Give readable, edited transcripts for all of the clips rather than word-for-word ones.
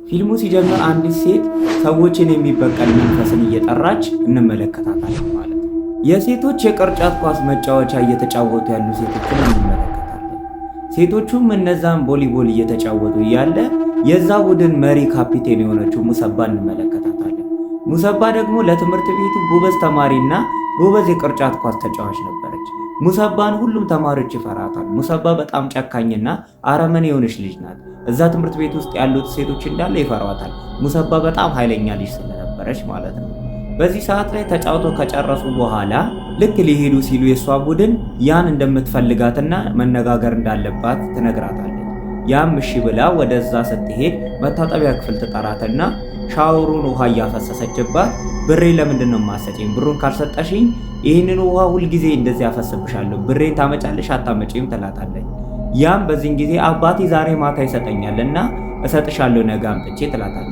ፊልሙ ሲጀምር አንዲት ሴት ሰዎችን የሚበቀል መንፈስን እየጠራች እንመለከታታለን ማለት ነው። የሴቶች የቅርጫት ኳስ መጫወቻ እየተጫወቱ ያሉ ሴቶችን እንመለከታለን። ሴቶቹም እነዛን ቮሊቦል እየተጫወቱ እያለ የዛ ቡድን መሪ ካፒቴን የሆነችው ሙሰባ እንመለከታታለን። ሙሰባ ደግሞ ለትምህርት ቤቱ ጎበዝ ተማሪና ጎበዝ የቅርጫት ኳስ ተጫዋች ነበረች። ሙሰባን ሁሉም ተማሪዎች ይፈራታል። ሙሰባ በጣም ጨካኝና አረመኔ የሆነች ልጅ ናት። እዛ ትምህርት ቤት ውስጥ ያሉት ሴቶች እንዳለ ይፈሯታል። ሙሰባ በጣም ኃይለኛ ልጅ ስለነበረች ማለት ነው። በዚህ ሰዓት ላይ ተጫውቶ ከጨረሱ በኋላ ልክ ሊሄዱ ሲሉ የሷ ቡድን ያን እንደምትፈልጋትና መነጋገር እንዳለባት ትነግራታለች። ያም እሺ ብላ ወደዛ ስትሄድ መታጠቢያ ክፍል ትጠራትና ሻወሩን ውሃ እያፈሰሰችባት ብሬ ለምንድን ነው የማሰጪኝ? ብሩን ካልሰጠሽኝ ይህንን ውሃ ሁልጊዜ እንደዚህ ያፈስብሻለሁ፣ ብሬን ታመጫለሽ አታመጪም? ትላታለች። ያም በዚህን ጊዜ አባቴ ዛሬ ማታ ይሰጠኛልና እሰጥሻለሁ ነገ አምጥቼ ትላታለች።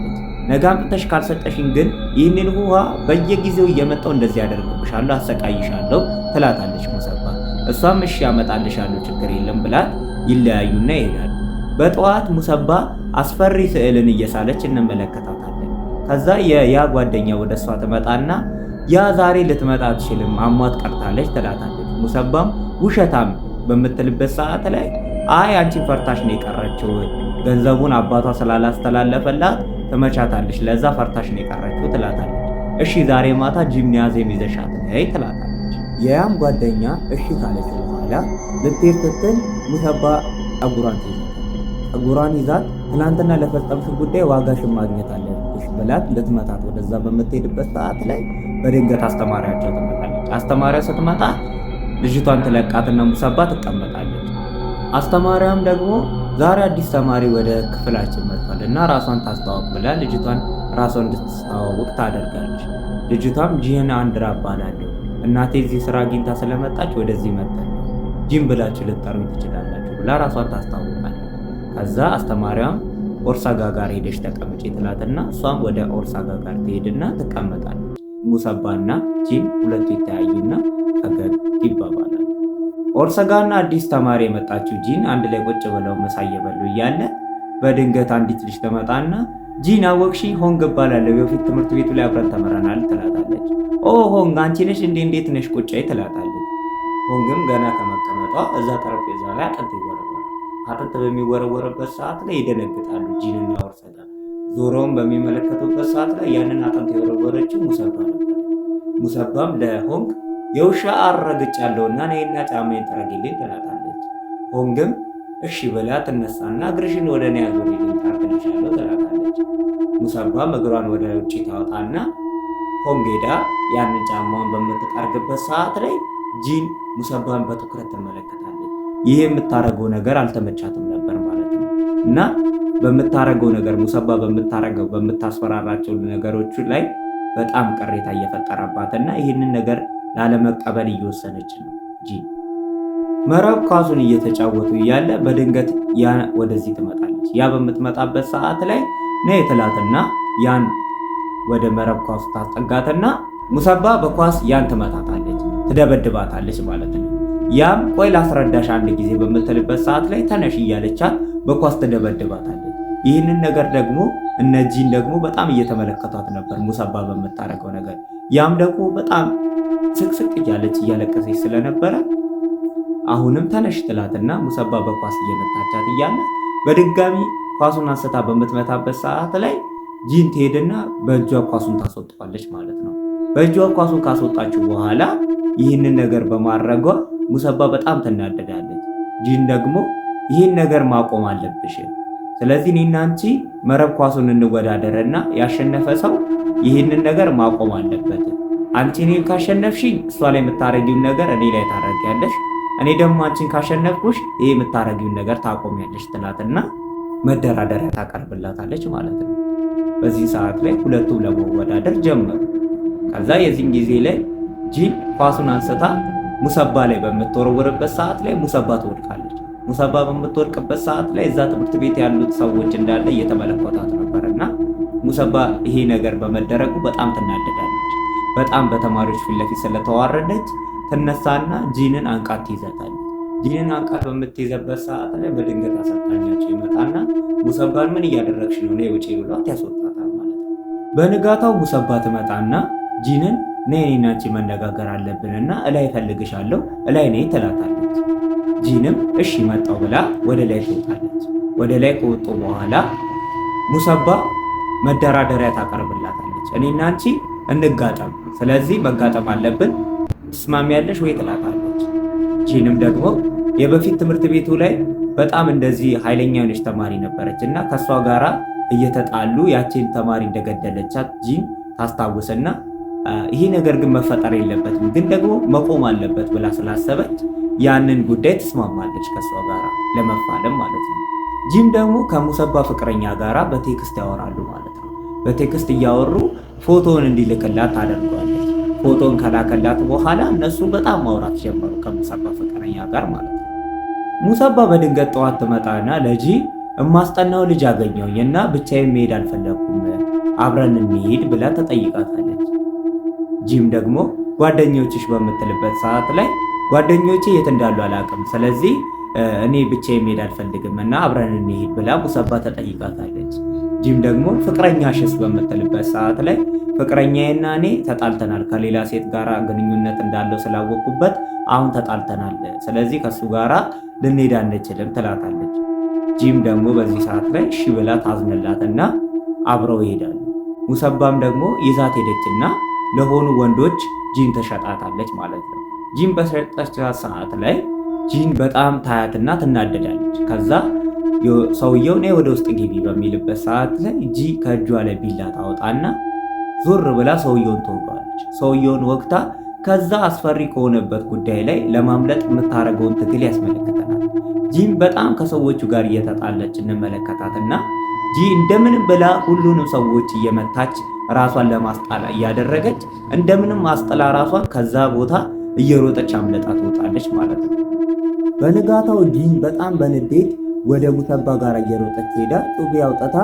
ነገ አምጥተሽ ካልሰጠሽኝ ግን ይህንን ውሃ በየጊዜው እየመጣው እንደዚህ ያደርግብሻለሁ፣ አሰቃይሻለሁ ትላታለች ሙሰባ። እሷም እሺ ያመጣልሻለሁ ችግር የለም ብላት ይለያዩና ይሄዳሉ። በጠዋት ሙሰባ አስፈሪ ስዕልን እየሳለች እንመለከታታለን። ከዛ ያ ጓደኛ ወደ እሷ ትመጣና ያ ዛሬ ልትመጣ አትችልም አሟት ቀርታለች ትላታለች። ሙሰባም ውሸታም በምትልበት ሰዓት ላይ አይ አንቺን ፈርታሽ ነው የቀረችው፣ ገንዘቡን አባቷ ስላላስተላለፈላት ትመቻታለች፣ ለዛ ፈርታሽ ነው የቀረችው ትላታለች። እሺ ዛሬ ማታ ጂምናዚየም ይዘሻት ነይ ትላታለች። ያም ጓደኛ እሺ ካለች በኋላ ልትሄድ ስትል ሙሰባ ፀጉሯን ይዛት ትናንትና ለፈጸምሽው ጉዳይ ዋጋሽን ማግኘት አለብሽ ብላት ልትመታት ወደዛ በምትሄድበት ሰዓት ላይ በድንገት አስተማሪያቸው ትመጣለች። አስተማሪያ ስትመጣ ልጅቷን ትለቃትና ሙሰባ ትቀመጣለች። አስተማሪያም ደግሞ ዛሬ አዲስ ተማሪ ወደ ክፍላችን መጥቷል እና ራሷን ታስተዋውቅ ብላ ልጅቷን ራሷን እንድትስተዋወቅ ታደርጋለች። ልጅቷም ጂን አንድራ እባላለሁ፣ እናቴ እዚህ ስራ አግኝታ ስለመጣች ወደዚህ መጣች፣ ጂም ብላችሁ ልትጠሩኝ ትችላላችሁ ብላ ራሷን ታስተዋውቃለች። ከዛ አስተማሪያም ኦርሳጋ ጋር ሄደሽ ተቀመጪ ትላትና እሷም ወደ ኦርሳጋ ጋር ትሄድና ትቀመጣለች። ሙሰባና ጂን ሁለቱ ይተያዩና ፈገግ ይባባላል። ኦርሳጋና አዲስ ተማሪ የመጣችው ጂን አንድ ላይ ቁጭ ብለው ምሳ እየበሉ እያለ በድንገት አንዲት ልጅ ትመጣና ጂን አወቅሺ? ሆንግ እባላለሁ፣ በፊት ትምህርት ቤቱ ላይ አብረን ተምረናል ትላታለች። ኦ ሆንግ አንቺ ነሽ እንዴት ነሽ ቁጭ ትላታለች። ሆንግም ገና ከመቀመጧ እዛ ጠረጴዛ ላይ አጥንት ይወረወራል። አጥንት በሚወረወርበት ሰዓት ላይ ይደነግጣሉ ጂንና ኦርሳጋ። ዞሮውን በሚመለከቱበት ሰዓት ላይ ያንን አጥንት የወረወረችው ሙሰባ ነበር። ሙሰባም ለሆንግ የውሻ አረግጫለሁና ነይና ጫማዬን ጥረጊልኝ ትላታለች። ሆንግም እሺ ብላ ትነሳና እግርሽን ወደ እኔ አዙሪልኝ ታርግልሻለሁ ትላታለች። ሙሰባም እግሯን ወደ ውጭ ታወጣና ሆንግ ሄዳ ያንን ጫማዋን በምትጠርግበት ሰዓት ላይ ጂን ሙሰባን በትኩረት ትመለከታለች። ይህ የምታረገው ነገር አልተመቻትም ነበር ማለት ነው እና በምታረገው ነገር ሙሰባ በምታስፈራራቸው ነገሮች ላይ በጣም ቅሬታ እየፈጠረባትና ይህንን ነገር ላለመቀበል እየወሰነች ነው። ጂን መረብ ኳሱን እየተጫወቱ እያለ በድንገት ያ ወደዚህ ትመጣለች። ያ በምትመጣበት ሰዓት ላይ ነይ ትላትና ያን ወደ መረብ ኳሱ ታስጠጋትና ሙሰባ በኳስ ያን ትመታታለች፣ ትደበድባታለች ማለት ነው። ያም ቆይ ላስረዳሽ አንድ ጊዜ በምትልበት ሰዓት ላይ ተነሽ እያለቻት በኳስ ትደበድባታለች። ይህንን ነገር ደግሞ እነ ጂን ደግሞ በጣም እየተመለከቷት ነበር ሙሰባ በምታረገው ነገር። ያም ደግሞ በጣም ስቅስቅ እያለች እያለቀሰች ስለነበረ አሁንም ተነሽ ትላትና ሙሰባ በኳስ እየመታቻት እያለ በድጋሚ ኳሱን አንስታ በምትመታበት ሰዓት ላይ ጂን ትሄድና በእጇ ኳሱን ታስወጣዋለች ማለት ነው። በእጇ ኳሱን ካስወጣችው በኋላ ይህንን ነገር በማድረጓ ሙሰባ በጣም ትናደዳለች። ጂን ደግሞ ይህን ነገር ማቆም አለብሽ፣ ስለዚህ እኔና አንቺ መረብ ኳሱን እንወዳደርና ያሸነፈ ሰው ይህንን ነገር ማቆም አለበት። አንቺ እኔን ካሸነፍሽኝ እሷ ላይ የምታረጊውን ነገር እኔ ላይ ታረጊያለሽ፣ እኔ ደግሞ አንቺን ካሸነፍኩሽ ይሄ የምታረጊውን ነገር ታቆሚያለሽ ትላትና መደራደሪያ ታቀርብላታለች ማለት ነው። በዚህ ሰዓት ላይ ሁለቱም ለመወዳደር ጀመሩ። ከዛ የዚህን ጊዜ ላይ ጂን ኳሱን አንስታ ሙሰባ ላይ በምትወረወርበት ሰዓት ላይ ሙሰባ ትወድቃለች። ሙሰባ በምትወድቅበት ሰዓት ላይ እዛ ትምህርት ቤት ያሉት ሰዎች እንዳለ እየተመለከቷት ነበርና ሙሰባ ይሄ ነገር በመደረጉ በጣም ትናደዳለች። በጣም በተማሪዎች ፊት ለፊት ስለተዋረደች ትነሳና ጂንን አንቃት ትይዛታለች። ጂንን አንቃት በምትይዘበት ሰዓት ላይ በድንገት አሰልጣኛቸው ይመጣና ሙሰባን ምን እያደረግሽ ነው? ነይ ውጪ ብሏት ያስወጣታል ማለት ነው። በንጋታው ሙሰባ ትመጣና ጂንን ነይ እኔና አንቺ መነጋገር አለብንና እላይ እፈልግሻለሁ እላይ ነይ ትላታለች። ጂንም እሺ መጣው ብላ ወደ ላይ ትወጣለች። ወደ ላይ ከወጡ በኋላ ሙሰባ መደራደሪያ ታቀርብላታለች። እኔና አንቺ እንጋጠም፣ ስለዚህ መጋጠም አለብን፣ ትስማሚያለሽ ወይ ትላታለች። ጂንም ደግሞ የበፊት ትምህርት ቤቱ ላይ በጣም እንደዚህ ኃይለኛ የሆነች ተማሪ ነበረች እና ከእሷ ጋራ እየተጣሉ ያቺን ተማሪ እንደገደለቻት ጂን ታስታውስና ይሄ ነገር ግን መፈጠር የለበትም ግን ደግሞ መቆም አለበት ብላ ስላሰበች ያንን ጉዳይ ትስማማለች ከእሷ ጋራ ለመፋለም ማለት ነው። ጂም ደግሞ ከሙሰባ ፍቅረኛ ጋራ በቴክስት ያወራሉ ማለት ነው። በቴክስት እያወሩ ፎቶውን እንዲልክላት ታደርገዋለች። ፎቶን ከላከላት በኋላ እነሱ በጣም ማውራት ጀመሩ ከሙሰባ ፍቅረኛ ጋር ማለት ነው። ሙሰባ በድንገት ጠዋት ትመጣና ለጂ እማስጠናው ልጅ አገኘሁኝ እና ብቻዬን መሄድ አልፈለኩም አብረን እንሂድ ብላ ተጠይቃታለች። ጂም ደግሞ ጓደኞችሽ በምትልበት ሰዓት ላይ ጓደኞቼ የት እንዳሉ አላውቅም፣ ስለዚህ እኔ ብቻዬን መሄድ አልፈልግም እና አብረን እንሂድ ብላ ሙሰባ ተጠይቃታለች። ጂም ደግሞ ፍቅረኛሽስ በምትልበት ሰዓት ላይ ፍቅረኛዬና እኔ ተጣልተናል፣ ከሌላ ሴት ጋራ ግንኙነት እንዳለው ስላወቅኩበት አሁን ተጣልተናል፣ ስለዚህ ከሱ ጋራ ልንሄድ አንችልም ትላታለች። ጂም ደግሞ በዚህ ሰዓት ላይ እሺ ብላ ታዝንላትና አብረው ይሄዳሉ። ሙሰባም ደግሞ ይዛት ሄደችና ለሆኑ ወንዶች ጂን ተሸጣታለች ማለት ነው። ጂን በሸጠቻት ሰዓት ላይ ጂን በጣም ታያትና ትናደዳለች። ከዛ ሰውየው ነይ ወደ ውስጥ ግቢ በሚልበት ሰዓት ላይ ጂ ከእጇ ላይ ቢላ ታወጣና ዞር ብላ ሰውየውን ትወጋለች። ሰውየውን ወቅታ ከዛ አስፈሪ ከሆነበት ጉዳይ ላይ ለማምለጥ የምታደርገውን ትግል ያስመለክተናል። ጂም በጣም ከሰዎቹ ጋር እየተጣለች እንመለከታትና ጂ እንደምንም ብላ ሁሉንም ሰዎች እየመታች ራሷን ለማስጣላ እያደረገች እንደምንም አስጥላ ራሷን ከዛ ቦታ እየሮጠች አምለጣ ትወጣለች ማለት ነው። በንጋታው ጂን በጣም በንዴት ወደ ሙሰባ ጋር እየሮጠች ሄዳ ጩቤ አውጥታ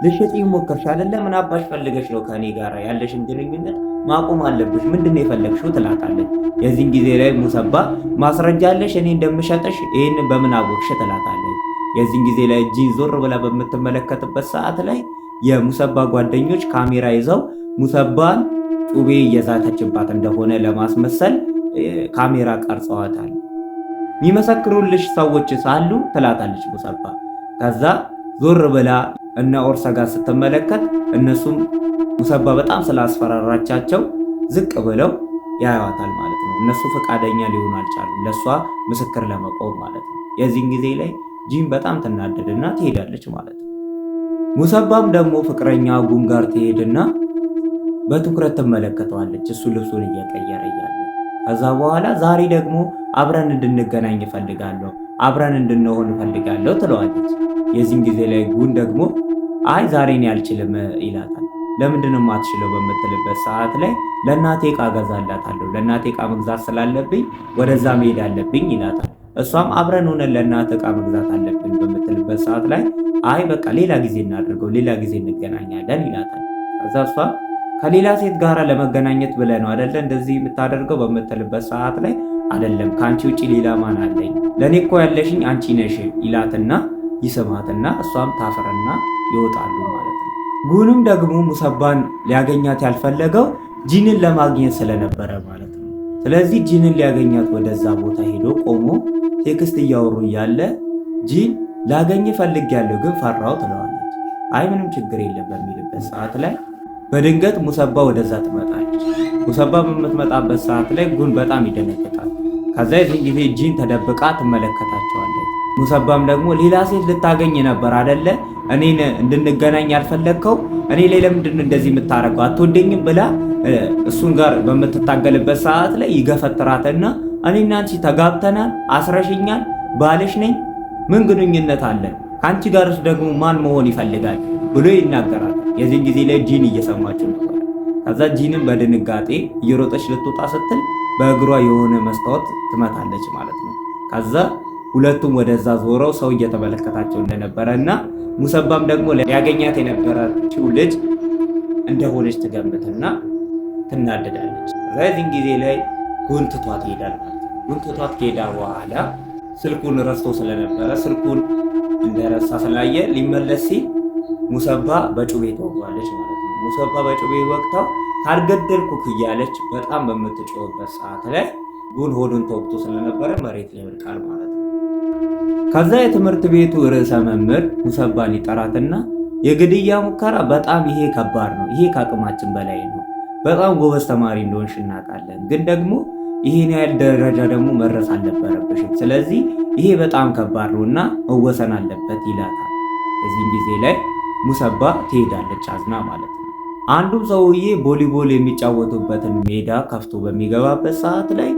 ልሽጪ ሞከርሽ አይደለ? ምን አባሽ ፈልገሽ ነው ከኔ ጋር ያለሽን ግንኙነት ማቆም አለብሽ፣ ምንድነው የፈለግሽው ትላታለች። የዚህን ጊዜ ላይ ሙሰባ ማስረጃ አለሽ እኔ እንደምሸጥሽ ይህን በምን አወቅሽ ትላታለች። የዚህን ጊዜ ላይ ጂን ዞር ብላ በምትመለከትበት ሰዓት ላይ የሙሰባ ጓደኞች ካሜራ ይዘው ሙሰባን ጩቤ እየዛተችባት እንደሆነ ለማስመሰል ካሜራ ቀርጸዋታል። የሚመሰክሩልሽ ሰዎች ሳሉ ትላታለች ሙሰባ። ከዛ ዞር ብላ እነ ኦርሳ ጋር ስትመለከት እነሱም ሙሰባ በጣም ስላስፈራራቻቸው ዝቅ ብለው ያዩዋታል ማለት ነው። እነሱ ፈቃደኛ ሊሆኑ አልቻሉም ለሷ ምስክር ለመቆም ማለት ነው። የዚህን ጊዜ ላይ ጂን በጣም ትናደድና ትሄዳለች ማለት ነው። ሙሰባም ደግሞ ፍቅረኛ ጉም ጋር ትሄድና በትኩረት ትመለከተዋለች እሱ ልብሱን እየቀየረ እያለ። ከዛ በኋላ ዛሬ ደግሞ አብረን እንድንገናኝ እፈልጋለሁ፣ አብረን እንድንሆን እፈልጋለሁ ትለዋለች። የዚህን ጊዜ ላይ ጉን ደግሞ አይ ዛሬ እኔ አልችልም ይላታል። ለምንድነው የማትችለው በምትልበት ሰዓት ላይ ለእናቴ ዕቃ ገዛላታለሁ፣ ለእናቴ ዕቃ መግዛት ስላለብኝ ወደዛ መሄድ አለብኝ ይላታል። እሷም አብረን ሆነን ለእናት ዕቃ መግዛት አለብን በምትልበት ሰዓት ላይ አይ በቃ ሌላ ጊዜ እናድርገው፣ ሌላ ጊዜ እንገናኛለን ይላታል። ከዛ እሷ ከሌላ ሴት ጋር ለመገናኘት ብለህ ነው አይደለ እንደዚህ የምታደርገው በምትልበት ሰዓት ላይ አይደለም፣ ከአንቺ ውጪ ሌላ ማን አለኝ? ለእኔ እኮ ያለሽኝ አንቺ ነሽ ይላትና ይስማትና እሷም ታፍርና ይወጣሉ ማለት ነው። ጉንም ደግሞ ሙሰባን ሊያገኛት ያልፈለገው ጂንን ለማግኘት ስለነበረ ማለት ነው። ስለዚህ ጂንን ሊያገኛት ወደዛ ቦታ ሄዶ ቆሞ ቴክስት እያወሩ እያለ ጂን ላገኝ ፈልጌያለሁ ግን ፈራው ትለዋለች። አይ ምንም ችግር የለም በሚልበት ሰዓት ላይ በድንገት ሙሰባ ወደዛ ትመጣለች። ሙሰባ በምትመጣበት ሰዓት ላይ ጉን በጣም ይደነግጣል። ከዛ የዚህ ጊዜ ጂን ተደብቃ ትመለከታቸዋለች። ሙሰባም ደግሞ ሌላ ሴት ልታገኝ ነበር አይደለ? እኔን እንድንገናኝ ያልፈለግከው እኔ ላይ ለምንድን እንደዚህ የምታረገው አትወደኝም ብላ እሱን ጋር በምትታገልበት ሰዓት ላይ ይገፈትራትና እኔና አንቺ ተጋብተናል፣ አስረሽኛል፣ ባልሽ ነኝ፣ ምን ግንኙነት አለን? ከአንቺ ጋርስ ደግሞ ማን መሆን ይፈልጋል ብሎ ይናገራል። የዚህን ጊዜ ላይ ጂን እየሰማችው ነበር። ከዛ ጂንም በድንጋጤ እየሮጠች ልትወጣ ስትል በእግሯ የሆነ መስታወት ትመታለች ማለት ነው። ከዛ ሁለቱም ወደዛ ዞረው ሰው እየተመለከታቸው እንደነበረ እና ሙሰባም ደግሞ ሊያገኛት የነበረችው ልጅ እንደሆነች ትገምትና ትናደዳለች። በዚህን ጊዜ ላይ ጉን ትቷት ይሄዳል ማለት ነው። ጉን ትቷት ከሄዳ በኋላ ስልኩን ረስቶ ስለነበረ ስልኩን እንደረሳ ስላየ ሊመለስ ሲል ሙሰባ በጩቤ ተወግቷለች ማለት ነው። ሙሰባ በጩቤ ወቅታው ካልገደልኩህ እያለች በጣም በምትጮህበት ሰዓት ላይ ጉን ሆዱን ተወግቶ ስለነበረ መሬት ላይ ይወድቃል ማለት ነው። ከዛ የትምህርት ቤቱ ርዕሰ መምህር ሙሰባን ይጠራትና የግድያ ሙከራ በጣም ይሄ ከባድ ነው፣ ይሄ ከአቅማችን በላይ ነው፣ በጣም ጎበዝ ተማሪ እንደሆንሽ እናውቃለን፣ ግን ደግሞ ይሄን ያህል ደረጃ ደግሞ መድረስ አልነበረብሽም፣ ስለዚህ ይሄ በጣም ከባድ ነው እና መወሰን አለበት ይላታል። በዚህም ጊዜ ላይ ሙሰባ ትሄዳለች አዝና ማለት ነው። አንዱም ሰውዬ ቮሊቦል የሚጫወቱበትን ሜዳ ከፍቶ በሚገባበት ሰዓት ላይ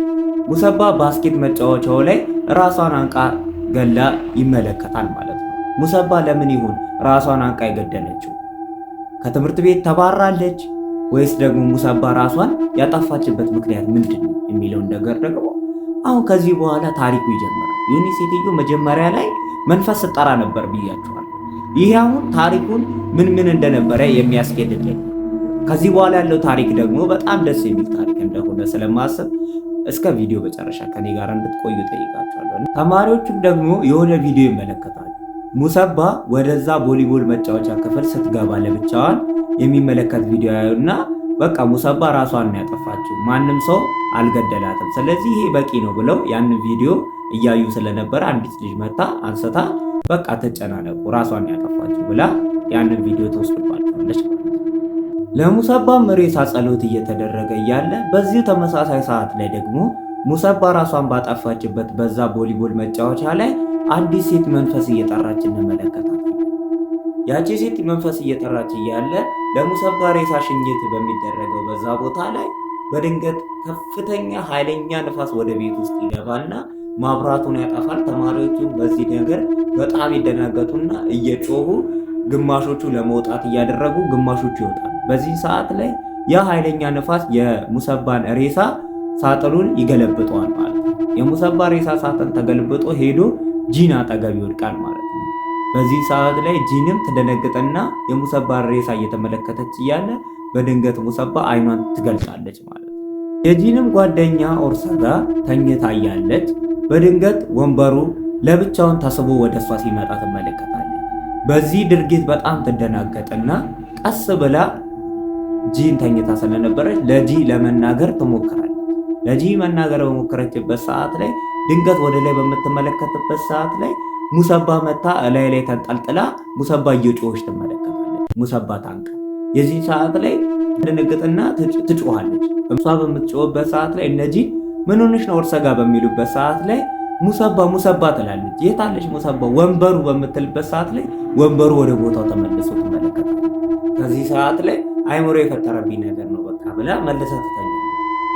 ሙሰባ ባስኬት መጫወቻው ላይ ራሷን አንቃ ገላ ይመለከታል ማለት ነው። ሙሰባ ለምን ይሁን ራሷን አንቃ የገደለችው? ከትምህርት ቤት ተባራለች ወይስ ደግሞ ሙሰባ ራሷን ያጠፋችበት ምክንያት ምንድን ነው የሚለውን ነገር ደግሞ አሁን ከዚህ በኋላ ታሪኩ ይጀምራል። ይሁን ሴትዮ መጀመሪያ ላይ መንፈስ ስጠራ ነበር ብያችኋል። ይህ አሁን ታሪኩን ምን እንደነበረ የሚያስኬድልኝ። ከዚህ በኋላ ያለው ታሪክ ደግሞ በጣም ደስ የሚል ታሪክ እንደሆነ ስለማስብ እስከ ቪዲዮ መጨረሻ ከኔ ጋር እንድትቆዩ ጠይቃችኋለሁ። ተማሪዎችም ደግሞ የሆነ ቪዲዮ ይመለከታሉ። ሙሰባ ወደዛ ቮሊቦል መጫወቻ ክፍል ስትገባ ለብቻዋን የሚመለከት ቪዲዮ ያዩና በቃ ሙሰባ ራሷን ነው ያጠፋችው፣ ማንም ሰው አልገደላትም፣ ስለዚህ ይሄ በቂ ነው ብለው ያንን ቪዲዮ እያዩ ስለነበረ አንዲት ልጅ መታ አንስታ በቃ ተጨናነቁ ራሷን ያጠፋችው ብላ ያንን ቪዲዮ ተወስድባቸዋለች። ለሙሰባም ሬሳ ጸሎት እየተደረገ እያለ በዚሁ ተመሳሳይ ሰዓት ላይ ደግሞ ሙሰባ ራሷን ባጠፋችበት በዛ ቮሊቦል መጫወቻ ላይ አንዲት ሴት መንፈስ እየጠራች እንመለከታለን። ያቺ ሴት መንፈስ እየጠራች እያለ ለሙሰባ ሬሳ ሽኝት በሚደረገው በዛ ቦታ ላይ በድንገት ከፍተኛ ኃይለኛ ንፋስ ወደ ቤት ውስጥ ይገባና ማብራቱን ያጠፋል። ተማሪዎቹ በዚህ ነገር በጣም ይደናገጡና እየጮሁ ግማሾቹ ለመውጣት እያደረጉ ግማሾቹ ይወጣሉ። በዚህ ሰዓት ላይ ያ ኃይለኛ ንፋስ የሙሰባን ሬሳ ሳጥኑን ይገለብጠዋል ማለት ነው። የሙሰባ ሬሳ ሳጥን ተገልብጦ ሄዶ ጂን አጠገብ ይወድቃል ማለት ነው። በዚህ ሰዓት ላይ ጂንም ትደነግጥና የሙሰባን ሬሳ እየተመለከተች እያለ በድንገት ሙሰባ አይኗን ትገልጣለች ማለት ነው። የጂንም ጓደኛ ኦርሰጋ ተኝታ እያለች በድንገት ወንበሩ ለብቻውን ተስቦ ወደ እሷ ሲመጣ ትመለከታለች። በዚህ ድርጊት በጣም ትደናገጥና ቀስ ብላ ጂን ተኝታ ስለነበረች ለጂ ለመናገር ትሞክራለች። ለጂ መናገር በሞከረችበት ሰዓት ላይ ድንገት ወደ ላይ በምትመለከትበት ሰዓት ላይ ሙሰባ መታ ላይ ተንጠልጥላ ሙሰባ እየጮኸች ትመለከታለች። ሙሰባ ታንቃ የዚህ ሰዓት ላይ ትደነግጥና ትጮኻለች። እሷ በምትጮህበት ሰዓት ላይ እነጂ ምን ሆነሽ ነው ኦርሰጋ በሚሉበት ሰዓት ላይ ሙሰባ ትላለች። የታለች ሙሰባ ወንበሩ በምትልበት ሰዓት ላይ ወንበሩ ወደ ቦታው ተመልሶ ትመለከታለች። ከዚህ ሰዓት ላይ አይምሮ የፈጠረብኝ ነገር ነው በቃ ብላ መልሳ ትተኛለች።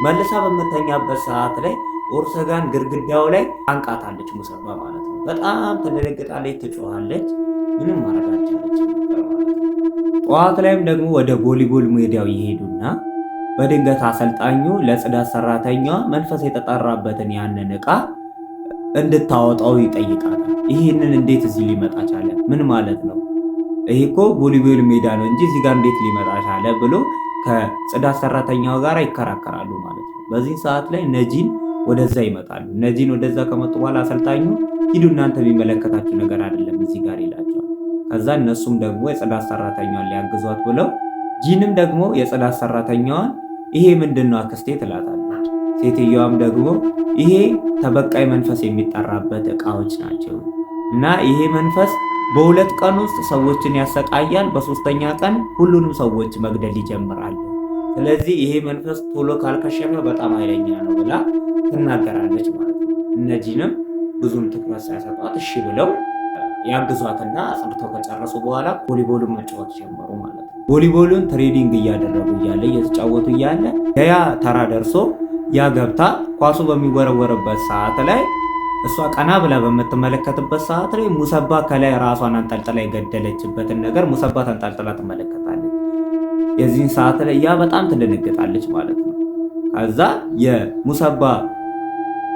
መልሳ በምተኛበት ሰዓት ላይ ኦርሰጋን ግድግዳው ላይ አንቃታለች ሙሰባ ማለት ነው። በጣም ትደነግጣለች፣ ትጮኻለች። ምንም ማድረግ አልቻለችም ነበር ማለት ነው። ጠዋት ላይም ደግሞ ወደ ቮሊቦል ሜዳው ይሄዱና በድንገት አሰልጣኙ ለጽዳት ሰራተኛዋ መንፈስ የተጠራበትን ያንን ዕቃ እንድታወጣው ይጠይቃታል። ይህንን እንዴት እዚህ ሊመጣ ቻለ? ምን ማለት ነው? ይሄ እኮ ቮሊቦል ሜዳ ነው እንጂ እዚህ ጋር እንዴት ሊመጣ ቻለ ብሎ ከጽዳት ሰራተኛው ጋር ይከራከራሉ ማለት ነው። በዚህ ሰዓት ላይ ነጂን ወደዛ ይመጣሉ። ነጂን ወደዛ ከመጡ በኋላ አሰልጣኙ ሂዱ እናንተ የሚመለከታችሁ ነገር አይደለም እዚህ ጋር ይላቸዋል። ከዛ እነሱም ደግሞ የጽዳት ሰራተኛዋን ሊያግዟት ብለው ጂንም ደግሞ የጽዳት ሰራተኛዋን ይሄ ምንድነው አክስቴ ትላታለች። ሴትዮዋም ደግሞ ይሄ ተበቃይ መንፈስ የሚጠራበት ዕቃዎች ናቸው እና ይሄ መንፈስ በሁለት ቀን ውስጥ ሰዎችን ያሰቃያል፣ በሶስተኛ ቀን ሁሉንም ሰዎች መግደል ይጀምራል። ስለዚህ ይሄ መንፈስ ቶሎ ካልከሸፈ በጣም ኃይለኛ ነው ብላ ትናገራለች ማለት ነው። እነጂንም ብዙም ትኩረት ሳይሰጧት እሺ ብለው ያግዟትና አጽድተው ከጨረሱ በኋላ ቮሊቦሉን መጫወት ጀመሩ ማለት ነው። ቮሊቦሉን ትሬኒንግ እያደረጉ እያለ እየተጫወቱ እያለ ያ ተራ ደርሶ ያ ገብታ ኳሱ በሚወረወርበት ሰዓት ላይ እሷ ቀና ብላ በምትመለከትበት ሰዓት ላይ ሙሰባ ከላይ ራሷን አንጠልጥላ የገደለችበትን ነገር ሙሰባ ተንጠልጥላ ትመለከታለች። የዚህን ሰዓት ላይ ያ በጣም ትደነግጣለች ማለት ነው። ከዛ የሙሰባ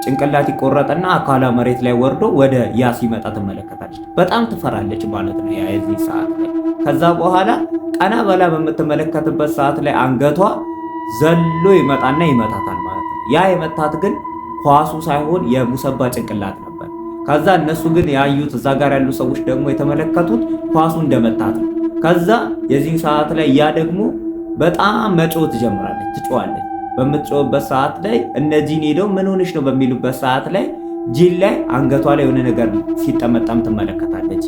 ጭንቅላት ይቆረጥና አካሏ መሬት ላይ ወርዶ ወደ ያ ሲመጣ ትመለከታለች። በጣም ትፈራለች ማለት ነው የዚህ ሰዓት ላይ። ከዛ በኋላ ቀና ብላ በምትመለከትበት ሰዓት ላይ አንገቷ ዘሎ ይመጣና ይመታታል ማለት ነው። ያ የመታት ግን ኳሱ ሳይሆን የሙሰባ ጭንቅላት ነበር። ከዛ እነሱ ግን ያዩት እዛ ጋር ያሉ ሰዎች ደግሞ የተመለከቱት ኳሱ እንደመታት ነው። ከዛ የዚህን ሰዓት ላይ ያ ደግሞ በጣም መጮህ ትጀምራለች፣ ትጮዋለች። በምትጮህበት ሰዓት ላይ እነዚህን ሄደው ምን ሆነሽ ነው በሚሉበት ሰዓት ላይ ጂን ላይ አንገቷ ላይ የሆነ ነገር ሲጠመጠም ትመለከታለች።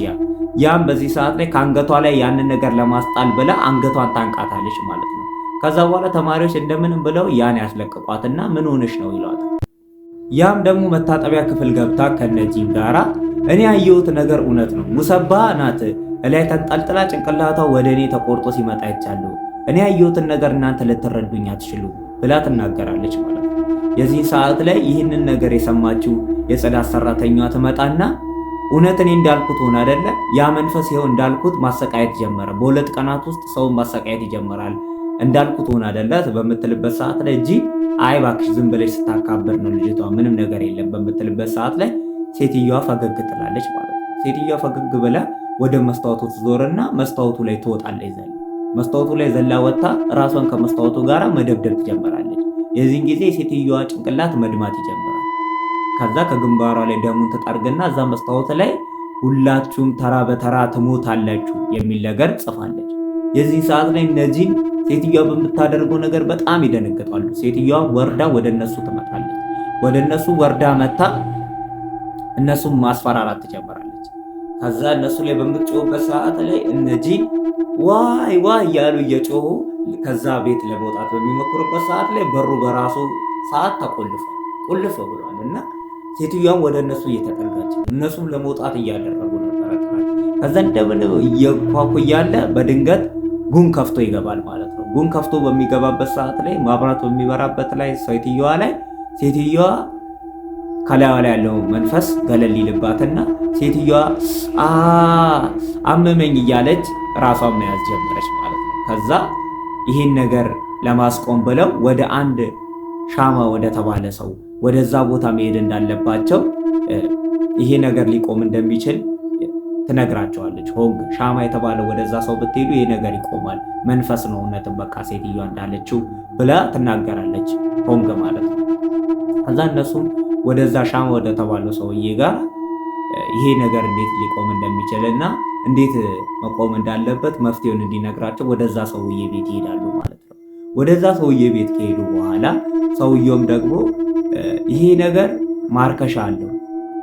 ያም በዚህ ሰዓት ላይ ከአንገቷ ላይ ያንን ነገር ለማስጣል ብላ አንገቷን ታንቃታለች ማለት ነው። ከዛ በኋላ ተማሪዎች እንደምንም ብለው ያን ያስለቅቋትና ምን ሆነሽ ነው ይሏታል። ያም ደግሞ መታጠቢያ ክፍል ገብታ ከነጂን ጋራ እኔ ያየሁት ነገር እውነት ነው፣ ሙሰባ ናት እላይ ተንጠልጥላ ጭንቅላቷ ወደ እኔ ተቆርጦ ሲመጣ አይቻለሁ፣ እኔ ያየሁትን ነገር እናንተ ልትረዱኝ አትችሉ ብላ ትናገራለች ማለት ነው። የዚህ ሰዓት ላይ ይህንን ነገር የሰማችው የጽዳት ሰራተኛዋ ትመጣና እውነት እኔ እንዳልኩት ሆነ አይደለ? ያ መንፈስ ይኸው እንዳልኩት ማሰቃየት ጀመረ። በ2 ቀናት ውስጥ ሰውን ማሰቃየት ይጀምራል። እንዳልኩት ሆነ አይደለ በምትልበት ሰዓት ላይ እጂ አይ እባክሽ ዝም ብለሽ ስታካብር ነው ልጅቷ ምንም ነገር የለም በምትልበት ሰዓት ላይ ሴትዮዋ ፈገግ ትላለች ማለት ነው። ሴትዮዋ ፈገግ ብላ ወደ መስታወቱ ትዞርና መስታወቱ ላይ ትወጣለች። መስታወቱ ላይ ዘላ ወጣ ራሷን ከመስታወቱ ጋር መደብደብ ትጀምራለች። የዚህን ጊዜ ሴትዮዋ ጭንቅላት መድማት ይጀምራል። ከዛ ከግንባሯ ላይ ደሙን ትጠርግና እዛ መስታወት ላይ ሁላችሁም ተራ በተራ ትሞታላችሁ የሚል ነገር ጽፋለች። የዚህ ሰዓት ላይ እነዚህን ሴትዮዋ በምታደርገው ነገር በጣም ይደነግጣሉ። ሴትዮዋ ወርዳ ወደ እነሱ ትመጣለች። ወደ እነሱ ወርዳ መታ እነሱም ማስፈራራት ትጀምራለች። ከዛ እነሱ ላይ በምትጮህበት ሰዓት ላይ እነዚህ ዋይ ዋይ እያሉ እየጮሁ ከዛ ቤት ለመውጣት በሚሞክሩበት ሰዓት ላይ በሩ በራሱ ሰዓት ተቆልፏል፣ ቁልፍ ብሏል እና ሴትዮዋም ወደ እነሱ እየተጠጋች እነሱም ለመውጣት እያደረጉ ነበር። ከዛ እንደምን እየኳኩ እያለ በድንገት ጉን ከፍቶ ይገባል ማለት ነው። ጉን ከፍቶ በሚገባበት ሰዓት ላይ ማብራት በሚበራበት ላይ ሴትዮዋ ከላይዋ ላይ ያለው መንፈስ ገለል ይልባትና ሴትዮዋ አመመኝ እያለች ራሷን መያዝ ጀመረች ማለት ነው። ከዛ ይህን ነገር ለማስቆም ብለው ወደ አንድ ሻማ ወደ ተባለ ሰው ወደዛ ቦታ መሄድ እንዳለባቸው ይሄ ነገር ሊቆም እንደሚችል ትነግራቸዋለች። ሆንግ ሻማ የተባለ ወደዛ ሰው ብትሄዱ ይሄ ነገር ይቆማል፣ መንፈስ ነው እውነትም በቃ ሴትዮዋ እንዳለችው ብላ ትናገራለች። ሆንግ ማለት ነው። ከዛ እነሱም ወደዛ ሻማ ወደ ተባለው ሰውዬ ጋር ይሄ ነገር እንዴት ሊቆም እንደሚችልና እንዴት መቆም እንዳለበት መፍትሄውን እንዲነግራቸው ወደዛ ሰውዬ ቤት ይሄዳሉ ማለት ነው። ወደዛ ሰውዬ ቤት ከሄዱ በኋላ ሰውየውም ደግሞ ይሄ ነገር ማርከሻ አለው፣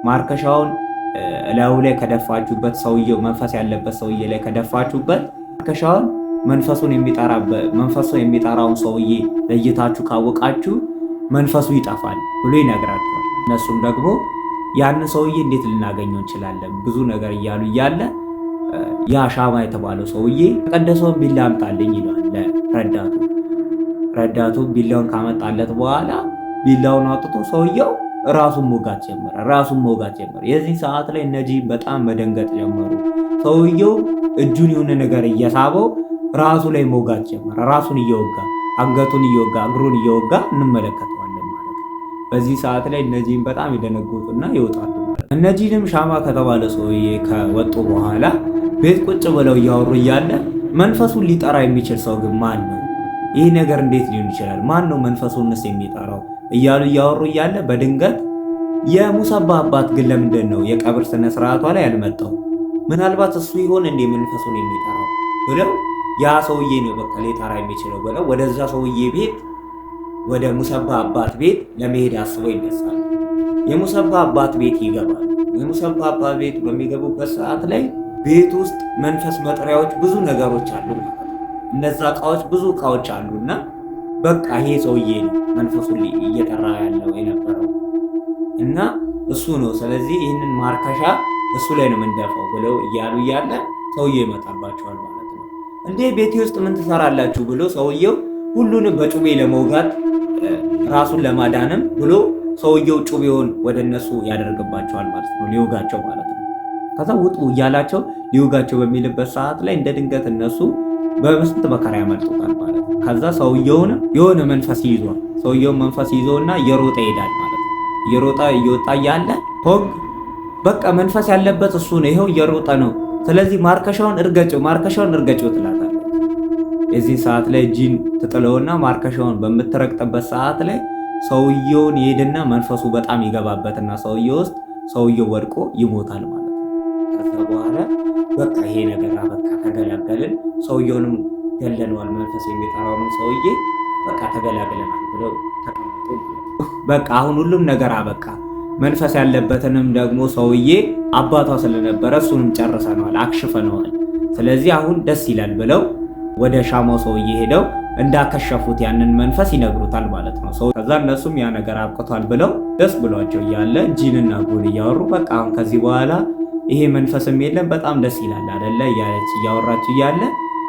ማርከሻውን ላዩ ላይ ከደፋችሁበት ሰውየው መንፈስ ያለበት ሰውዬ ላይ ከደፋችሁበት ማርከሻውን መንፈሱ የሚጠራውን ሰውዬ ለይታችሁ ካወቃችሁ መንፈሱ ይጠፋል ብሎ ይነግራቸዋል። እነሱም ደግሞ ያን ሰውዬ እንዴት ልናገኘው እንችላለን ብዙ ነገር እያሉ እያለ ያ ሻማ የተባለው ሰውዬ ተቀደሰውን ቢላ አምጣልኝ ይለዋል ለረዳቱ። ረዳቱ ቢላውን ካመጣለት በኋላ ቢላውን አውጥቶ ሰውየው ራሱን መውጋት ጀመረ። የዚህ ሰዓት ላይ እነዚህ በጣም መደንገጥ ጀመሩ። ሰውየው እጁን የሆነ ነገር እየሳበው ራሱ ላይ መውጋት ጀመረ። ራሱን እየወጋ አንገቱን እየወጋ እግሩን እየወጋ እንመለከተዋለን ማለት ነው። በዚህ ሰዓት ላይ እነዚህም በጣም ይደነግጡና ይወጣሉ ማለት ነው። እነዚህንም ሻማ ከተባለ ሰውዬ ከወጡ በኋላ ቤት ቁጭ ብለው እያወሩ እያለ መንፈሱን ሊጠራ የሚችል ሰው ግን ማን ነው? ይህ ነገር እንዴት ሊሆን ይችላል? ማን ነው መንፈሱንስ የሚጠራው? እያሉ እያወሩ እያለ በድንገት የሙሰባ አባት ግን ለምንድን ነው የቀብር ስነ ስርዓቷ ላይ ያልመጣው? ምናልባት እሱ ይሆን እንዴ መንፈሱን የሚጠራው ብለው ያ ሰውዬ ነው በቃ ሊጠራ የሚችለው ብለው ወደዛ ሰውዬ ቤት ወደ ሙሰባ አባት ቤት ለመሄድ አስበው ይነሳሉ። የሙሰባ አባት ቤት ይገባሉ። የሙሰባ አባት ቤት በሚገቡበት ሰዓት ላይ ቤት ውስጥ መንፈስ መጥሪያዎች ብዙ ነገሮች አሉ። እነዛ እቃዎች ብዙ እቃዎች አሉና በቃ ይሄ ሰውዬ ነው መንፈሱን እየጠራ ያለው የነበረው እና እሱ ነው። ስለዚህ ይህንን ማርከሻ እሱ ላይ ነው የምንደፋው ብለው እያሉ እያለ ሰውዬው ይመጣባቸዋል ማለት ነው። እንዴ ቤቴ ውስጥ ምን ትሰራላችሁ ብሎ ሰውየው ሁሉንም በጩቤ ለመውጋት ራሱን ለማዳንም ብሎ ሰውየው ጩቤውን ወደ እነሱ ያደርግባቸዋል ማለት ነው፣ ሊወጋቸው ማለት ነው። ከዛ ውጡ እያላቸው ሊወጋቸው በሚልበት ሰዓት ላይ እንደ ድንገት እነሱ በስንት መከራ ያመልጡታል ማለት ነው። ከዛ ሰውየውን የሆነ መንፈስ ይዟል። ሰውየውን መንፈስ ይዞና እየሮጠ ይሄዳል ማለት ነው። እየሮጠ እየወጣ እያለ ሆግ በቃ መንፈስ ያለበት እሱ ነው፣ ይኸው እየሮጠ ነው። ስለዚህ ማርከሻውን እርገጭው ትላታለች። የዚህ ሰዓት ላይ ጂን ትጥለውና ማርከሻውን በምትረግጥበት ሰዓት ላይ ሰውየውን ይሄድና መንፈሱ በጣም ይገባበትና ሰውየው ውስጥ ሰውየው ወድቆ ይሞታል ማለት ነው። ከዛ በኋላ በቃ ይሄ ነገር አበቃ፣ ተገላገልን፣ ሰውየውንም ገለነዋል፣ መንፈስ የሚጠራውንም ሰውዬ በቃ ተገላግለናል ብለው ተቀምጡ። በቃ አሁን ሁሉም ነገር አበቃ። መንፈስ ያለበትንም ደግሞ ሰውዬ አባቷ ስለነበረ እሱንም ጨርሰነዋል፣ አክሽፈነዋል። ስለዚህ አሁን ደስ ይላል ብለው ወደ ሻማው ሰውዬ ሄደው እንዳከሸፉት ያንን መንፈስ ይነግሩታል ማለት ነው። ከዛ እነሱም ያ ነገር አብቅቷል ብለው ደስ ብሏቸው እያለ ጂንና ጉን እያወሩ በቃ አሁን ከዚህ በኋላ ይሄ መንፈስም የለም በጣም ደስ ይላል አይደለ እያለች እያወራች እያለ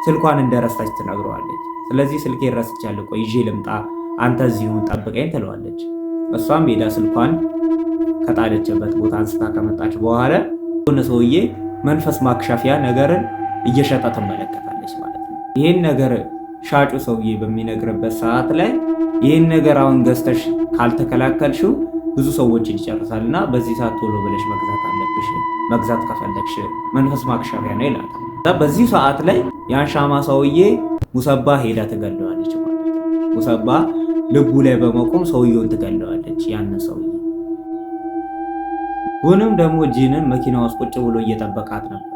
ስልኳን እንደረሳች ትነግረዋለች። ስለዚህ ስልኬን ረስቻለሁ፣ ቆይ ይዤ ልምጣ፣ አንተ እዚሁን ጠብቀኝ ትለዋለች። እሷም ሄዳ ስልኳን ከጣለችበት ቦታ አንስታ ከመጣች በኋላ ሆነ ሰውዬ መንፈስ ማክሸፊያ ነገርን እየሸጠ ትመለከታለች ማለት ነው። ይህን ነገር ሻጩ ሰውዬ በሚነግርበት ሰዓት ላይ ይህን ነገር አሁን ገዝተሽ ካልተከላከልሽው ብዙ ሰዎችን ይጨርሳልና በዚህ ሰዓት ቶሎ ብለሽ መግዛት አለብሽ፣ መግዛት ከፈለግሽ መንፈስ ማክሸፊያ ነው ይላታል። በዚህ ሰዓት ላይ ያን ሻማ ሰውዬ ሙሰባ ሄዳ ትገለዋለች ማለት ነው። ሙሰባ ልቡ ላይ በመቆም ሰውየውን ትገለዋለች ያን ሰውዬ። ጉንም ደግሞ ጂንን መኪና ውስጥ ቁጭ ብሎ እየጠበቃት ነበር።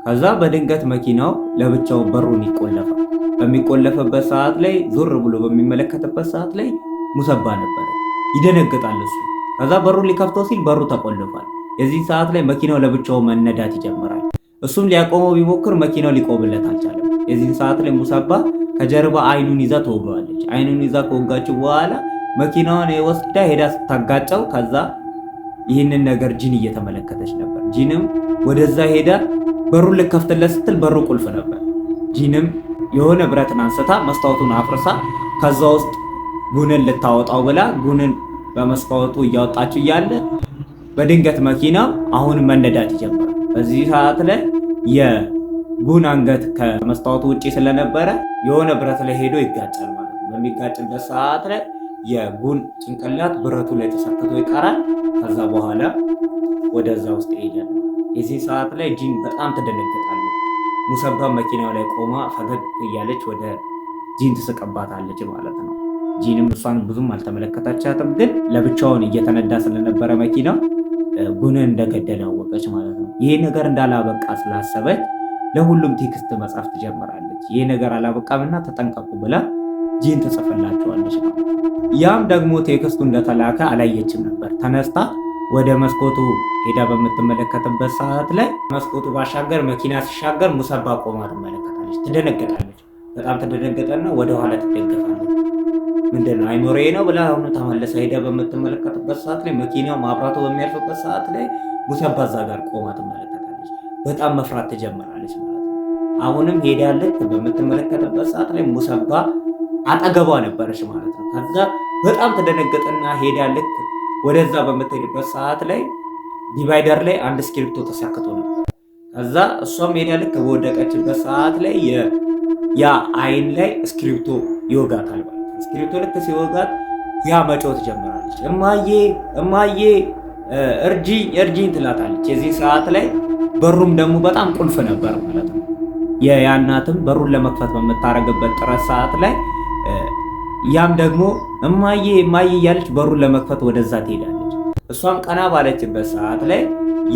ከዛ በድንገት መኪናው ለብቻው በሩን ይቆለፋል። በሚቆለፍበት ሰዓት ላይ ዞር ብሎ በሚመለከትበት ሰዓት ላይ ሙሰባ ነበረ። ይደነግጣል እሱ። ከዛ በሩን ሊከፍተው ሲል በሩ ተቆልፏል። የዚህ ሰዓት ላይ መኪናው ለብቻው መነዳት ይጀምራል። እሱም ሊያቆመው ቢሞክር መኪናው ሊቆምለት አልቻለም። የዚህ ሰዓት ላይ ሙሰባ ከጀርባ አይኑን ይዛ ተወጋዋለች። አይኑን ይዛ ከወጋችው በኋላ መኪናዋን ወስዳ ሄዳ ስታጋጨው ከዛ ይህንን ነገር ጂን እየተመለከተች ነበር። ጂንም ወደዛ ሄዳ በሩን ልከፍትለት ስትል በሩ ቁልፍ ነበር። ጂንም የሆነ ብረትን አንስታ መስታወቱን አፍርሳ ከዛ ውስጥ ጉንን ልታወጣው ብላ ጉንን በመስታወቱ እያወጣችው እያለ በድንገት መኪናው አሁን መነዳት ይጀምራል። በዚህ ሰዓት ላይ የጉን አንገት ከመስታወቱ ውጪ ስለነበረ የሆነ ብረት ላይ ሄዶ ይጋጫል ማለት ነው። በሚጋጭበት ሰዓት ላይ የጉን ጭንቅላት ብረቱ ላይ ተሰክቶ ይቀራል። ከዛ በኋላ ወደዛ ውስጥ ይሄዳል። የዚህ ሰዓት ላይ ጂን በጣም ትደነግጣለች። ሙሰባ መኪናው ላይ ቆማ ፈገግ እያለች ወደ ጂን ትስቀባታለች ማለት ነው። ጂንም እሷን ብዙም አልተመለከታቻትም፣ ግን ለብቻውን እየተነዳ ስለነበረ መኪናው ጉንን እንደገደለ አወቀች ማለት ነው። ይሄ ነገር እንዳላበቃ ስላሰበች ለሁሉም ቴክስት መጻፍ ትጀምራለች። ይሄ ነገር አላበቃምና ተጠንቀቁ ብላ ጂን ትጽፍላቸዋለች ማለት ነው። ያም ደግሞ ቴክስቱ እንደተላከ አላየችም ነበር። ተነስታ ወደ መስኮቱ ሄዳ በምትመለከትበት ሰዓት ላይ መስኮቱ ባሻገር መኪና ሲሻገር ሙሰባ ቆማ ትመለከታለች። ትደነገጣለች። በጣም ትደነገጠና ወደ ኋላ ትደገፋለች። ምንድነው አይሞሬ ነው ብላ አሁን ተመለሰ ሄዳ በምትመለከትበት ሰዓት ላይ መኪናው ማብራቱ በሚያልፍበት ሰዓት ላይ ሙሰባ እዛ ጋር ቆማ ትመለከታለች። በጣም መፍራት ትጀምራለች ማለት ነው። አሁንም ሄዳለች በምትመለከትበት ሰዓት ላይ ሙሰባ አጠገቧ ነበረች ማለት ነው። ከዛ በጣም ተደነገጠና ሄዳለች። ወደዛ በምትሄድበት ሰዓት ላይ ዲቫይደር ላይ አንድ እስክሪፕቶ ተሰክቶ ነበር። ከዛ እሷም ሄዳለች። በወደቀችበት ሰዓት ላይ ያ አይን ላይ እስክሪፕቶ ይወጋታል ማለት ነው። እስክሪፕቶ ልክ ሲወጋት ያ መጮህ ትጀምራለች። እማዬ እማዬ እርጂኝ ትላታለች። የዚህ ሰዓት ላይ በሩም ደግሞ በጣም ቁልፍ ነበር ማለት ነው። የያናትም በሩን ለመክፈት በምታረግበት ጥረት ሰዓት ላይ ያም ደግሞ እማዬ እማዬ እያለች በሩን ለመክፈት ወደዛ ትሄዳለች። እሷም ቀና ባለችበት ሰዓት ላይ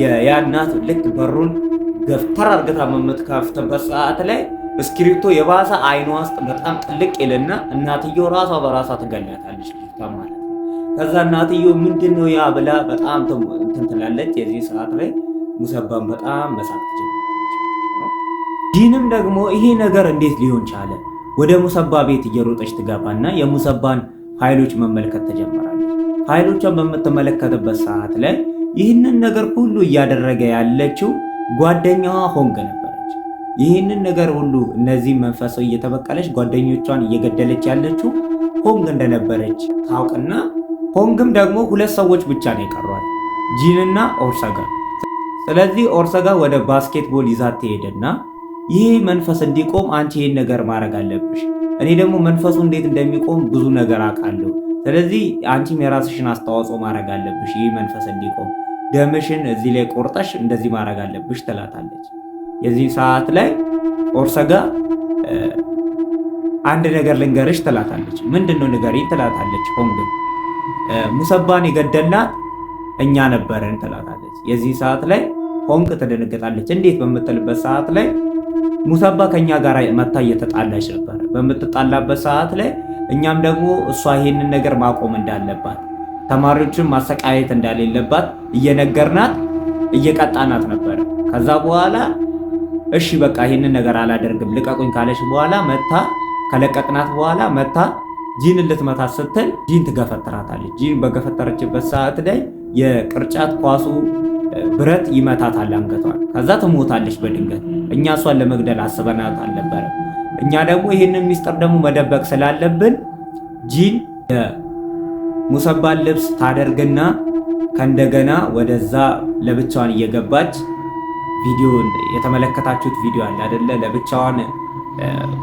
የያናት ልክ በሩን ገፍተር አርግታ በምትከፍትበት ሰዓት ላይ እስክሪፕቶ የባሰ አይኗ ውስጥ በጣም ጥልቅ ይልና እናትየው ራሷ በራሷ ትገላታለች ማለት ነው። ከዛ እናትየው ምንድነው ያ ብላ በጣም እንትን ትላለች። የዚህ ሰዓት ላይ ሙሰባን በጣም መሳቅ ትጀምራለች። ጂንም ደግሞ ይሄ ነገር እንዴት ሊሆን ቻለ? ወደ ሙሰባ ቤት እየሮጠች ትገባና የሙሰባን ፋይሎች መመልከት ትጀምራለች። ፋይሎቿን በምትመለከትበት ሰዓት ላይ ይህንን ነገር ሁሉ እያደረገ ያለችው ጓደኛዋ ሆንግ ነበረች። ይህንን ነገር ሁሉ እነዚህ መንፈሳዊ እየተበቀለች ጓደኞቿን እየገደለች ያለችው ሆንግ እንደነበረች ታውቅና ሆንግም ደግሞ ሁለት ሰዎች ብቻ ነው የቀሯት፣ ጂንና ኦርሰጋ። ስለዚህ ኦርሰጋ ወደ ባስኬትቦል ይዛት ትሄድና ይህ መንፈስ እንዲቆም አንቺ ይህን ነገር ማድረግ አለብሽ፣ እኔ ደግሞ መንፈሱ እንዴት እንደሚቆም ብዙ ነገር አውቃለሁ፣ ስለዚህ አንቺም የራስሽን አስተዋጽኦ ማድረግ አለብሽ፣ ይህ መንፈስ እንዲቆም ደምሽን እዚህ ላይ ቆርጠሽ እንደዚህ ማድረግ አለብሽ ትላታለች። የዚህ ሰዓት ላይ ኦርሰጋ አንድ ነገር ልንገርሽ ትላታለች። ምንድነው ንገሪኝ ትላታለች። ሆንግ ሙሰባን የገደልናት እኛ ነበርን ትላታለች። የዚህ ሰዓት ላይ ሆንግ ትደነግጣለች። እንዴት በምትልበት ሰዓት ላይ ሙሰባ ከኛ ጋር መታ እየተጣላች ነበር። በምትጣላበት ሰዓት ላይ እኛም ደግሞ እሷ ይሄንን ነገር ማቆም እንዳለባት ተማሪዎችን ማሰቃየት እንደሌለባት እየነገርናት እየቀጣናት ነበር። ከዛ በኋላ እሺ በቃ ይሄንን ነገር አላደርግም ልቀቁኝ ካለች በኋላ መታ ከለቀቅናት በኋላ መታ ጂን ልትመታት ስትል ጂን ትገፈትራታለች። ጂን በገፈተረችበት ሰዓት ላይ የቅርጫት ኳሱ ብረት ይመታታል አንገቷን። ከዛ ትሞታለች በድንገት። እኛ እሷን ለመግደል አስበናት አልነበረም። እኛ ደግሞ ይህንን ሚስጥር ደግሞ መደበቅ ስላለብን ጂን የሙሰባን ልብስ ታደርግና ከእንደገና ወደዛ ለብቻዋን እየገባች ቪዲዮን የተመለከታችሁት ቪዲዮ አለ አይደለ? ለብቻዋን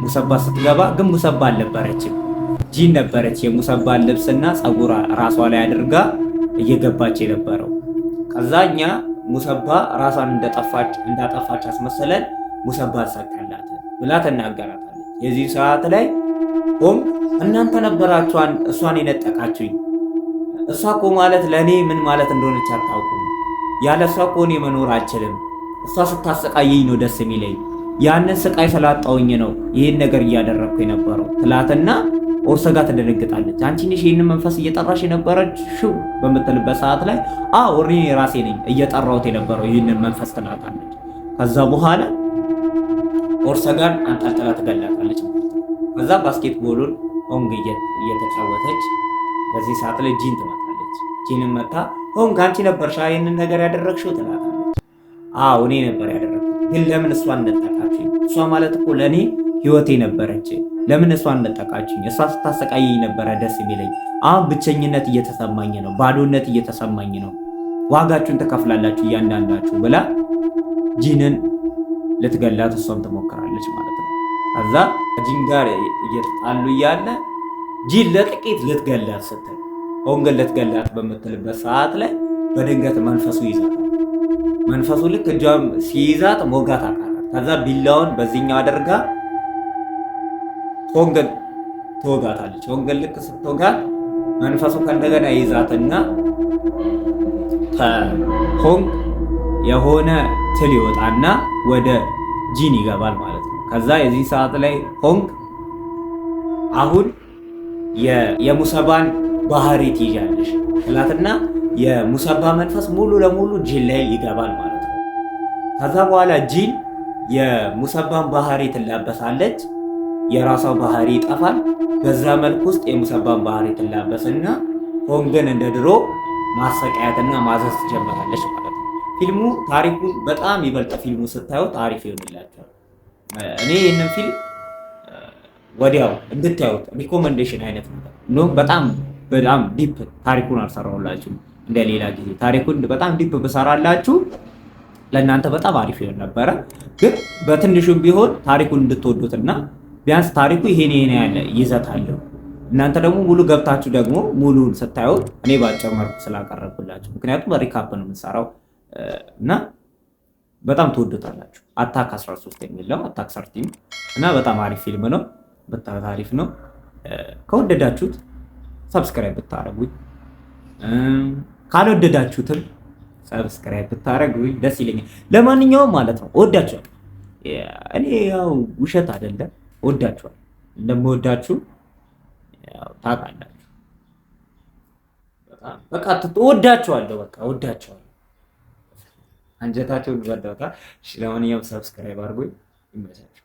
ሙሰባ ስትገባ ግን ሙሰባ አልነበረችም፣ ጂን ነበረች። የሙሰባን ልብስና ፀጉር ራሷ ላይ አድርጋ እየገባች የነበረው። ከዛ እኛ ሙሰባ ራሷን እንዳጠፋች አስመሰለን ሙሰባ ሰቀላት ብላ ትናገራታለች። የዚህ ሰዓት ላይ እናንተ ነበራችሁ እሷን የነጠቃችሁኝ። እሷ እኮ ማለት ለእኔ ምን ማለት እንደሆነች አታውቁም። ያለ እሷ እኮ እኔ መኖር አልችልም። እሷ ስታሰቃየኝ ነው ደስ የሚለኝ። ያንን ስቃይ ስላጣውኝ ነው ይህን ነገር እያደረግኩ የነበረው ትላትና ኦርሰጋ ትደነግጣለች። አንቺ ነሽ ይህንን መንፈስ እየጠራሽ የነበረችው በምትልበት ሰዓት ላይ እኔ ራሴ ነኝ እየጠራሁት የነበረው ይህንን መንፈስ ትላታለች። ከዛ በኋላ ኦርሰጋን አንጠልጥላ ትገላታለች። ከዛ ባስኬትቦሉን ሆንግ እየተጫወተች በዚህ ሰዓት ላይ ጂን ትመጣለች። ጂንን መታ ሆንግ አንቺ ነበርሽ ይህንን ነገር ያደረግሽው ትላታለች። እኔ ነበር ያደረግኩት፣ ግን ለምን እሷን ነጠቃችኝ? እሷ ማለት እኮ ለእኔ ህይወቴ ነበረች። ለምን እሷን ነጠቃችኝ? እሷ ስታሰቃየኝ ነበረ ደስ የሚለኝ። አሁን ብቸኝነት እየተሰማኝ ነው፣ ባዶነት እየተሰማኝ ነው። ዋጋችሁን ትከፍላላችሁ እያንዳንዳችሁ ብላ ጂንን ልትገላት እሷም ትሞክራለች ማለት ነው። ከዛ ጂን ጋር እየተጣሉ እያለ ጂን ለጥቂት ልትገላት ስትል ሆንግን ልትገላት በምትልበት ሰዓት ላይ በድንገት መንፈሱ ይዛታል። መንፈሱ ልክ እጇም ሲይዛት ሞጋት አቃታት። ከዛ ቢላውን በዚህኛው አድርጋ ሆንግን ትወጋታለች። ሆንግን ልክ ስትወጋት መንፈሱ ከእንደገና ይዛትና ከሆንግ የሆነ ትል ይወጣና ወደ ጂን ይገባል ማለት ነው። ከዛ የዚህ ሰዓት ላይ ሆንግ አሁን የሙሰባን ባህሪ ትይዣለሽ ትላትና የሙሰባ መንፈስ ሙሉ ለሙሉ ጂን ላይ ይገባል ማለት ነው። ከዛ በኋላ ጂን የሙሰባን ባህሪ ትላበሳለች፣ የራሷ ባህሪ ይጠፋል። በዛ መልኩ ውስጥ የሙሰባን ባህሪ ትላበስና ሆንግን እንደ ድሮ ማሰቃየትና ማዘዝ ትጀምራለች ማለት ነው። ፊልሙ ታሪኩን በጣም ይበልጥ ፊልሙ ስታዩት አሪፍ ይሆንላችኋል። እኔ ይህንን ፊልም ወዲያው እንድታዩት ሪኮመንዴሽን አይነት ነው። በጣም ዲፕ ታሪኩን አልሰራሁላችሁም እንደሌላ ጊዜ። ታሪኩን በጣም ዲፕ ብሰራላችሁ ለእናንተ በጣም አሪፍ ይሆን ነበረ። ግን በትንሹም ቢሆን ታሪኩን እንድትወዱትና ቢያንስ ታሪኩ ይሄን ያለ ይዘት አለው። እናንተ ደግሞ ሙሉ ገብታችሁ ደግሞ ሙሉን ስታዩት እኔ ባጭር መልኩ ስላቀረብኩላችሁ፣ ምክንያቱም በሪካፕ ነው የምንሰራው እና በጣም ትወዱታላችሁ። አታክ 13 የሚለው አታክ 13 እና በጣም አሪፍ ፊልም ነው። በጣም አሪፍ ነው። ከወደዳችሁት ሰብስክራይብ ብታረጉኝ፣ ካልወደዳችሁትም ሰብስክራይብ ብታረጉኝ ደስ ይለኛል። ለማንኛውም ማለት ነው ወዳችኋል። እኔ ያው ውሸት አይደለም ወዳችኋል። እንደምወዳችሁ ያው ታውቃላችሁ። በቃ ወዳችኋለሁ። በቃ ወዳችኋለሁ። አንጀታቸውን በዳታ። ለማንኛውም ሰብስክራይብ አድርጉኝ። ይመቻችሁ።